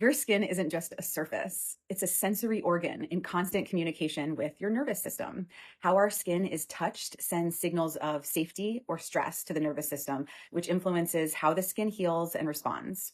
Your skin isn't just a surface, it's a sensory organ in constant communication with your nervous system. How our skin is touched sends signals of safety or stress to the nervous system, which influences how the skin heals and responds.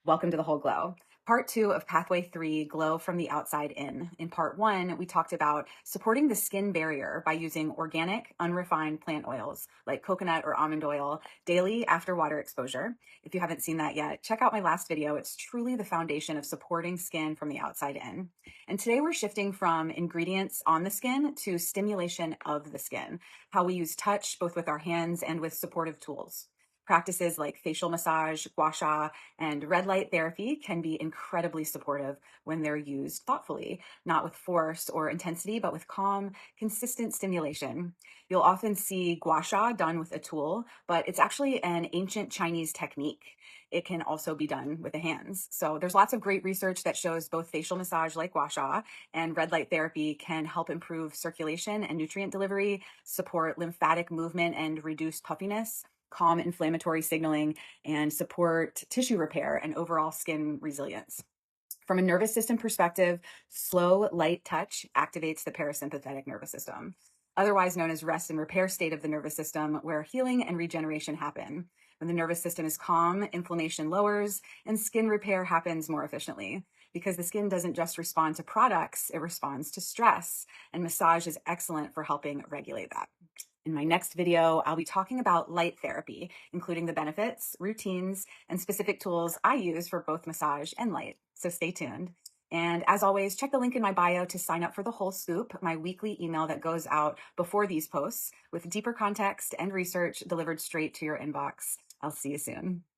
Welcome to the Whole Glow. Part two of Pathway 3, Glow from the Outside In. In part one, we talked about supporting the skin barrier by using organic, unrefined plant oils like coconut or almond oil daily after water exposure. If you haven't seen that yet, check out my last video. It's truly the foundation of supporting skin from the outside in. And today we're shifting from ingredients on the skin to stimulation of the skin, how we use touch both with our hands and with supportive tools. Practices like facial massage, gua sha, and red light therapy can be incredibly supportive when they're used thoughtfully, not with force or intensity, but with calm, consistent stimulation. You'll often see gua sha done with a tool, but it's actually an ancient Chinese technique. It can also be done with the hands. So there's lots of great research that shows both facial massage like gua sha and red light therapy can help improve circulation and nutrient delivery, support lymphatic movement and reduce puffiness, calm inflammatory signaling, and support tissue repair and overall skin resilience. From a nervous system perspective, slow, light touch activates the parasympathetic nervous system, otherwise known as rest and repair state of the nervous system, where healing and regeneration happen. When the nervous system is calm, inflammation lowers, and skin repair happens more efficiently. Because the skin doesn't just respond to products, it responds to stress, and massage is excellent for helping regulate that. In my next video, I'll be talking about light therapy, including the benefits, routines, and specific tools I use for both massage and light. So stay tuned. And as always, check the link in my bio to sign up for the Whole Scoop, my weekly email that goes out before these posts with deeper context and research delivered straight to your inbox. I'll see you soon.